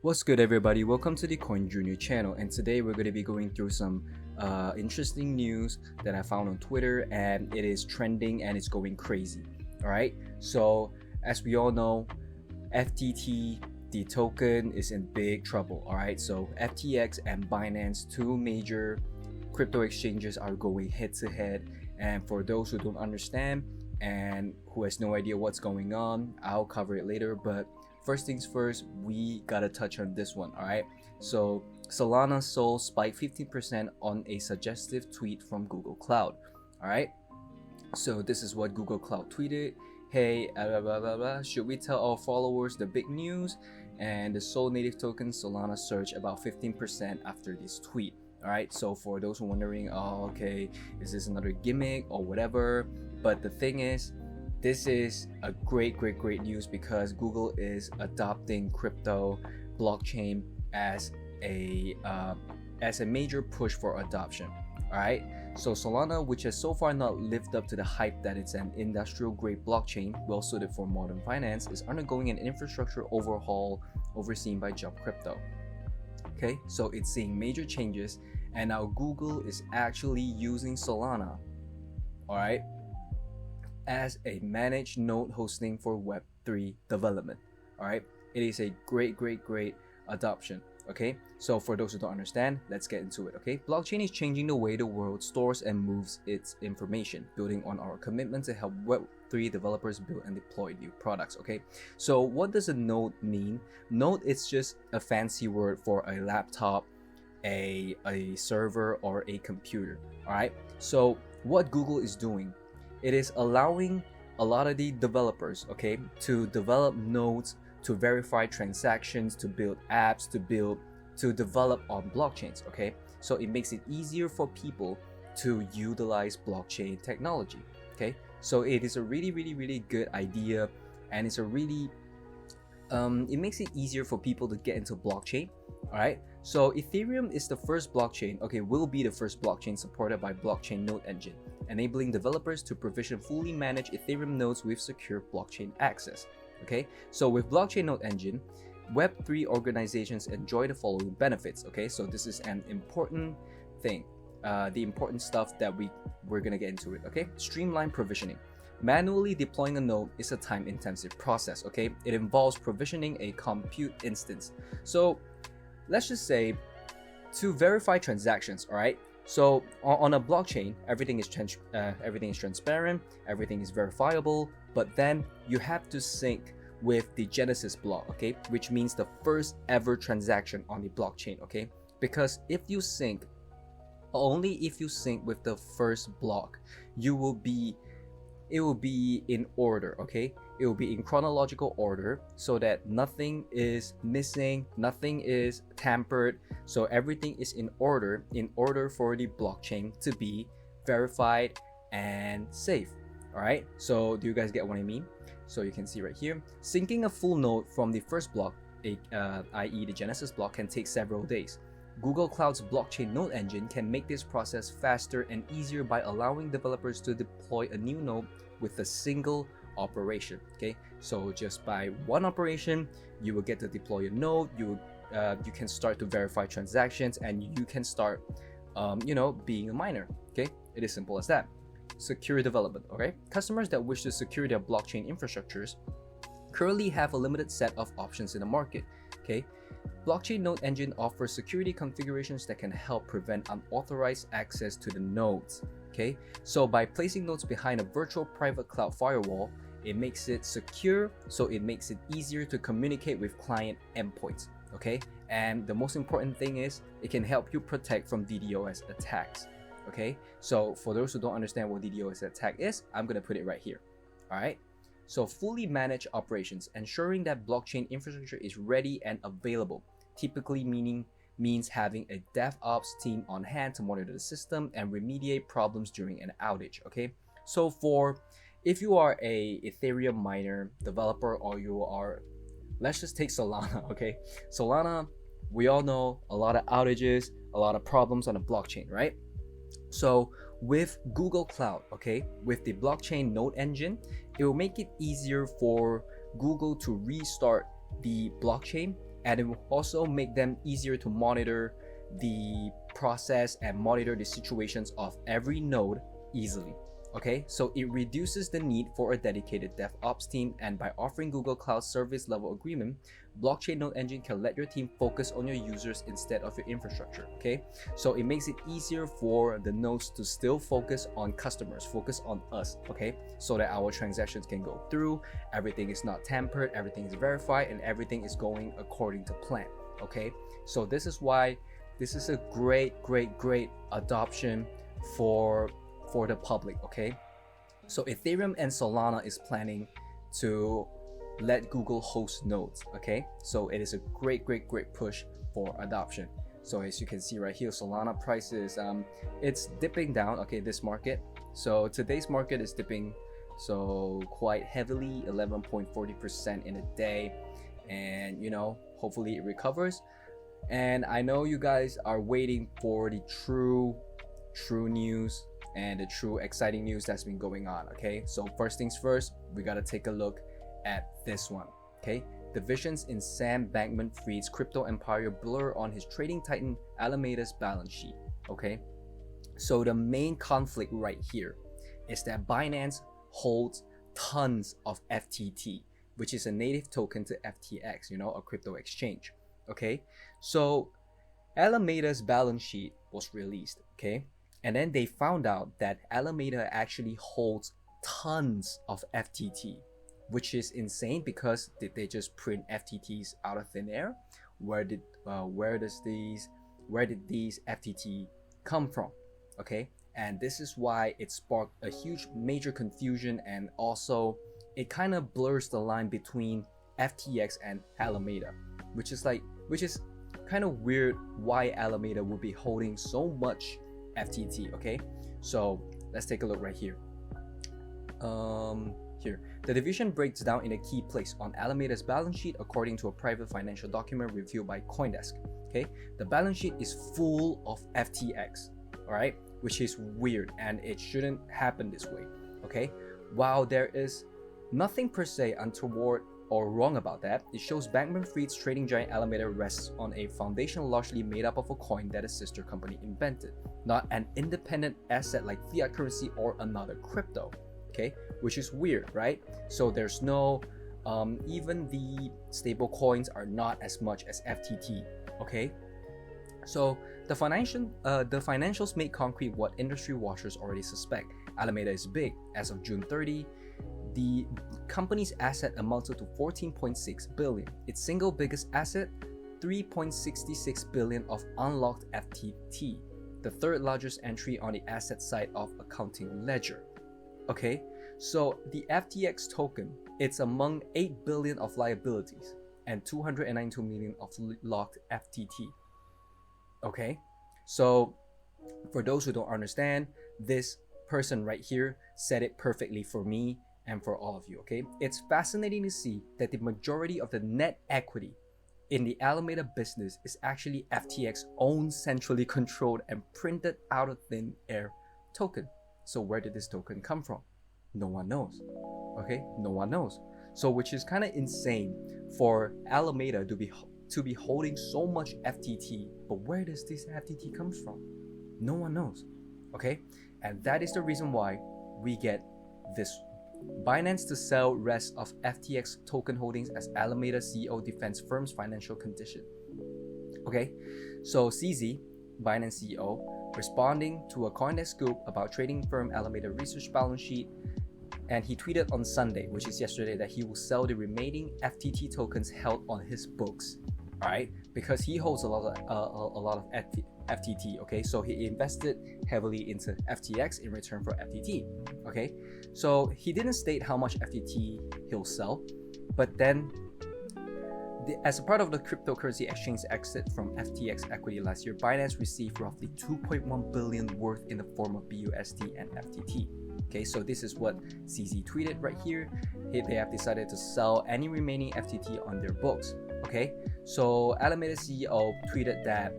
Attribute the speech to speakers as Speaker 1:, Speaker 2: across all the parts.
Speaker 1: What's good, everybody? Welcome to the Coin Junior channel, and today we're going to be going through some interesting news that I found on Twitter, and it is trending and it's going crazy. All right, so as we all know, FTT, the token, is in big trouble. All right, so FTX and Binance, two major crypto exchanges, are going head to head. And for those who don't understand and who has no idea what's going on, I'll cover it later. But first things first, we gotta touch on this one, alright? So, Solana Sol spiked 15% on a suggestive tweet from Google Cloud, alright? So, this is what Google Cloud tweeted. Hey, blah, blah, blah, blah. Should we tell our followers the big news? And the Sol native token Solana surged about 15% after this tweet, alright? So, for those who are wondering, oh, okay, is this another gimmick or whatever? But the thing is, this is a great news because Google is adopting crypto blockchain as a major push for adoption. All right. So Solana, which has so far not lived up to the hype that it's an industrial grade blockchain well suited for modern finance, is undergoing an infrastructure overhaul overseen by Jump Crypto. Okay, so it's seeing major changes, and now Google is actually using Solana. All right, as a managed node hosting for Web3 development. All right, it is a great adoption. Okay, so for those who don't understand, let's get into it. Okay, blockchain is changing the way the world stores and moves its information, building on our commitment to help Web3 developers build and deploy new products. Okay, so what does a node mean? Node is just a fancy word for a laptop, a server, or a computer. All right, so what Google is doing, it is allowing a lot of the developers, okay, to develop nodes, to verify transactions, to build apps, to develop on blockchains, okay? So it makes it easier for people to utilize blockchain technology, okay? So it is a really good idea, and it's a really it makes it easier for people to get into blockchain. All right, so Ethereum is the first blockchain, okay, will be the first blockchain supported by blockchain node engine, enabling developers to provision fully managed Ethereum nodes with secure blockchain access. Okay, so with blockchain node engine, Web3 organizations enjoy the following benefits. Okay, so this is an important thing, the important stuff that we're gonna get into it. Okay, streamline provisioning. Manually deploying a node is a time-intensive process. Okay, it involves provisioning a compute instance. So let's just say, to verify transactions, all right? So on a blockchain, everything is transparent, everything is verifiable, but then you have to sync with the Genesis block, okay? Which means the first ever transaction on the blockchain, okay? Because only if you sync with the first block, it will be in order, okay? It will be in chronological order so that nothing is missing, nothing is tampered. So everything is in order for the blockchain to be verified and safe. All right, so do you guys get what I mean? So you can see right here, syncing a full node from the first block, i.e. the Genesis block, can take several days. Google Cloud's blockchain node engine can make this process faster and easier by allowing developers to deploy a new node with a single operation. Okay, so just by one operation, you will get to deploy a node. You can start to verify transactions, and you can start, being a miner. Okay, it is simple as that. Secure development. Okay, customers that wish to secure their blockchain infrastructures currently have a limited set of options in the market. Okay, blockchain node engine offers security configurations that can help prevent unauthorized access to the nodes. Okay, so by placing nodes behind a virtual private cloud firewall, it makes it secure, so it makes it easier to communicate with client endpoints. Okay, and the most important thing is it can help you protect from DDoS attacks. Okay, so for those who don't understand what DDoS attack is, I'm gonna put it right here. All right, so fully managed operations, ensuring that blockchain infrastructure is ready and available, typically means having a DevOps team on hand to monitor the system and remediate problems during an outage. Okay, so if you are a Ethereum miner, developer, or you are, let's just take Solana. Okay, Solana, we all know a lot of outages, a lot of problems on the blockchain, right? So with Google Cloud, okay, with the blockchain node engine, it will make it easier for Google to restart the blockchain and it will also make them easier to monitor the process and monitor the situations of every node easily. Okay, so it reduces the need for a dedicated DevOps team, and by offering Google Cloud service level agreement, blockchain node engine can let your team focus on your users instead of your infrastructure. Okay, so it makes it easier for the nodes to still focus on customers, focus on us, okay, so that our transactions can go through, everything is not tampered, everything is verified, and everything is going according to plan. Okay, so this is why this is a great adoption for the public. Okay, so Ethereum and Solana is planning to let Google host nodes. Okay, so it is a great push for adoption. So as you can see right here, Solana prices, it's dipping down. Okay, this market, so today's market is dipping so quite heavily, 11.40% in a day, and you know, hopefully it recovers. And I know you guys are waiting for the true news and the true exciting news that's been going on. Okay, so first things first, we gotta take a look at this one. Okay, the visions in Sam Bankman-Fried's crypto empire blur on his trading titan Alameda's balance sheet. Okay, so the main conflict right here is that Binance holds tons of FTT, which is a native token to FTX, you know, a crypto exchange. Okay, so Alameda's balance sheet was released. Okay, and then they found out that Alameda actually holds tons of FTT, which is insane, because did they just print FTTs out of thin air? Where did these FTT come from? Okay, and this is why it sparked a huge major confusion, and also it kind of blurs the line between FTX and Alameda, which is kind of weird why Alameda would be holding so much FTT. Okay, so let's take a look right here. Here, the division breaks down in a key place on Alameda's balance sheet according to a private financial document reviewed by CoinDesk. Okay, the balance sheet is full of FTX, all right, which is weird and it shouldn't happen this way. Okay, while there is nothing per se untoward or wrong about that, it shows Bankman-Fried's trading giant Alameda rests on a foundation largely made up of a coin that a sister company invented, not an independent asset like fiat currency or another crypto. Okay, which is weird, right? So there's no, even the stable coins are not as much as FTT. Okay, so the financials make concrete what industry watchers already suspect. Alameda is big. As of June 30, the company's asset amounted to 14.6 billion. Its single biggest asset, 3.66 billion of unlocked FTT, the third largest entry on the asset side of accounting ledger. Okay, so the FTX token, it's among 8 billion of liabilities and 292 million of locked FTT. Okay, so for those who don't understand, this person right here said it perfectly for me and for all of you. Okay, it's fascinating to see that the majority of the net equity in the Alameda business is actually FTX's own centrally controlled and printed out of thin air token. So where did this token come from? No one knows. Okay, no one knows. So which is kind of insane for Alameda to be holding so much FTT, but where does this FTT come from? No one knows. Okay, and that is the reason why we get this. Binance to sell rest of FTX token holdings as Alameda CEO defends firm's financial condition. Okay, so CZ, Binance CEO, responding to a CoinDesk scoop about trading firm Alameda research balance sheet, and he tweeted on Sunday, which is yesterday, that he will sell the remaining FTT tokens held on his books. All right, because he holds a lot of FTT. Okay, so he invested heavily into FTX in return for FTT. Okay, so he didn't state how much FTT he'll sell, but then as a part of the cryptocurrency exchange exit from FTX equity last year, Binance received roughly 2.1 billion worth in the form of BUSD and FTT. Okay, so this is what CZ tweeted right here. They have decided to sell any remaining FTT on their books. Okay, so Alameda CEO tweeted that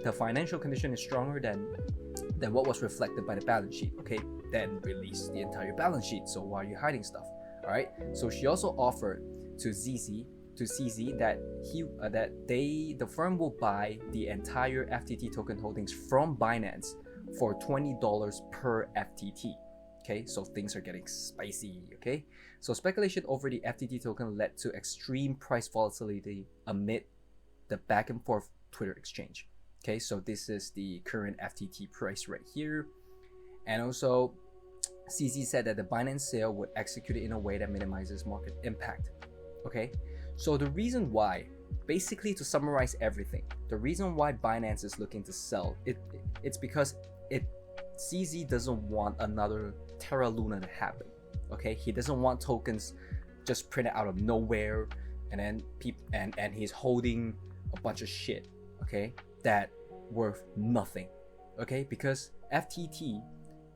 Speaker 1: the financial condition is stronger than what was reflected by the balance sheet. Okay, then release the entire balance sheet. So why are you hiding stuff? All right, so she also offered to ZZ to CZ that the firm will buy the entire FTT token holdings from Binance for $20 per FTT. Okay, so things are getting spicy. Okay, so speculation over the FTT token led to extreme price volatility amid the back and forth Twitter exchange. Okay, so this is the current FTT price right here. And also, CZ said that the Binance sale would execute it in a way that minimizes market impact. Okay, so the reason why, basically to summarize everything, the reason why Binance is looking to sell it's because CZ doesn't want another Terra Luna to happen. Okay, he doesn't want tokens just printed out of nowhere, and then and he's holding a bunch of shit, okay, that worth nothing. Okay, because FTT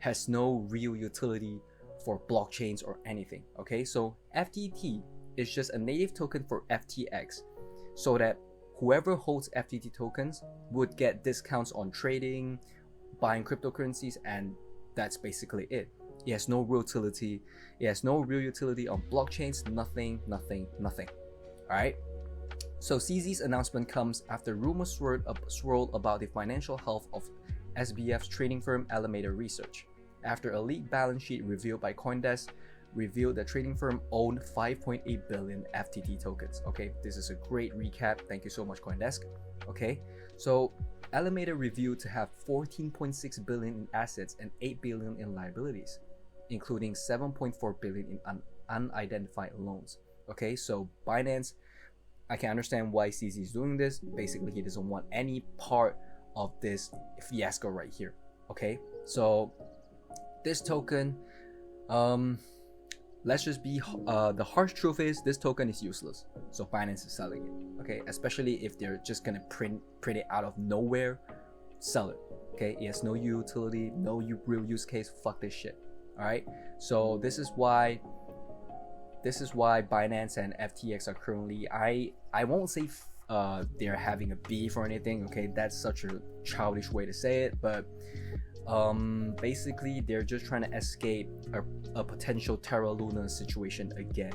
Speaker 1: has no real utility for blockchains or anything. Okay, so FTT is just a native token for FTX, so that whoever holds FTT tokens would get discounts on trading, buying cryptocurrencies, and that's basically it. It has no real utility. It has no real utility on blockchains. Nothing. All right. So CZ's announcement comes after rumors swirled about the financial health of SBF's trading firm Alameda Research, after a leaked balance sheet revealed by CoinDesk revealed that trading firm owned 5.8 billion FTT tokens. Okay, this is a great recap. Thank you so much, CoinDesk. Okay, so Alameda revealed to have 14.6 billion in assets and 8 billion in liabilities, including 7.4 billion in unidentified loans. Okay, so Binance, I can understand why CZ is doing this. Basically, he doesn't want any part of this fiasco right here. Okay, so this token, let's just be the harsh truth is this token is useless, so Binance is selling it. Okay, especially if they're just gonna print it out of nowhere, sell it. Okay, it has no utility, no real use case. Fuck this shit. All right, so this is why Binance and FTX are currently, I won't say they're having a beef or anything. Okay, that's such a childish way to say it, but basically they're just trying to escape a potential Terra Luna situation again.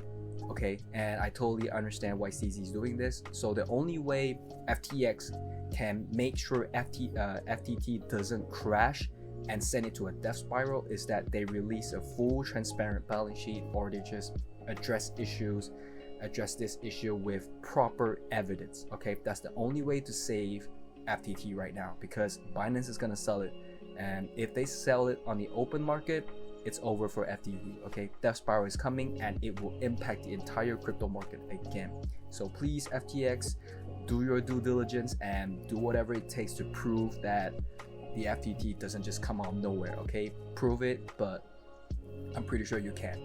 Speaker 1: Okay, and I totally understand why CZ is doing this. So the only way FTX can make sure FTT doesn't crash and send it to a death spiral is that they release a full transparent balance sheet, or they just address this issue with proper evidence. Okay, that's the only way to save FTT right now, because Binance is gonna sell it, and if they sell it on the open market, it's over for FTT. Okay, death spiral is coming, and it will impact the entire crypto market again. So please, FTX, do your due diligence and do whatever it takes to prove that the FTT doesn't just come out of nowhere. Okay, prove it, but I'm pretty sure you can.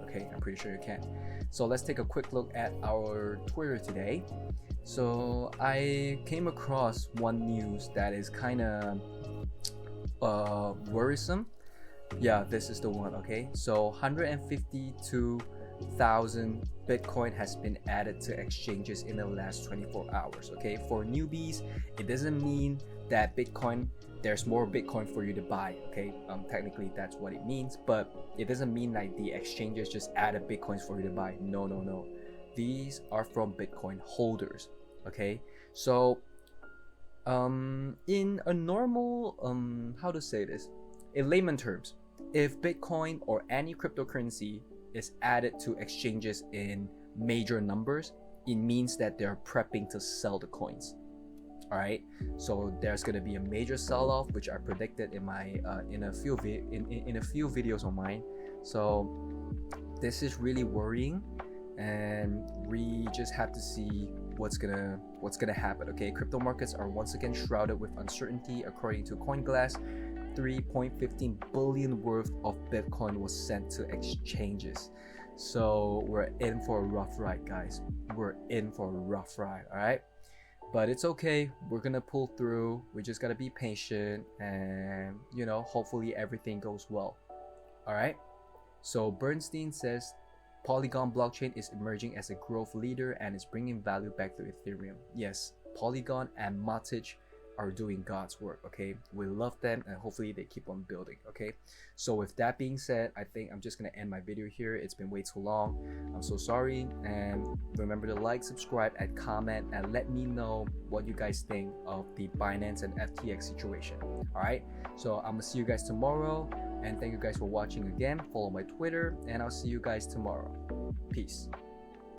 Speaker 1: Okay, I'm pretty sure you can. So let's take a quick look at our Twitter today. So I came across one news that is kind of worrisome. Yeah, this is the one. Okay, so 152,000 Bitcoin has been added to exchanges in the last 24 hours. Okay, for newbies, it doesn't mean that there's more Bitcoin for you to buy. Okay, technically that's what it means, but it doesn't mean like the exchanges just added Bitcoins for you to buy. No. These are from Bitcoin holders. Okay, so in a normal how to say this, in layman terms, if Bitcoin or any cryptocurrency is added to exchanges in major numbers, it means that they're prepping to sell the coins. All right, so there's gonna be a major sell-off, which I predicted in my in a few videos on mine. So this is really worrying, and we just have to see what's gonna happen. Okay, crypto markets are once again shrouded with uncertainty. According to CoinGlass, 3.15 billion worth of Bitcoin was sent to exchanges. So we're in for a rough ride, guys. We're in for a rough ride. All right, but it's okay. We're gonna pull through. We just gotta be patient, and hopefully everything goes well. All right, so Bernstein says Polygon blockchain is emerging as a growth leader and is bringing value back to Ethereum. Yes, Polygon and Matic are doing God's work. Okay, we love them, and hopefully they keep on building. Okay, so with that being said, I think I'm just gonna end my video here. It's been way too long. I'm so sorry, and remember to like, subscribe, and comment, and let me know what you guys think of the Binance and FTX situation. All right, so I'm gonna see you guys tomorrow, and thank you guys for watching again. Follow my Twitter, and I'll see you guys tomorrow. Peace.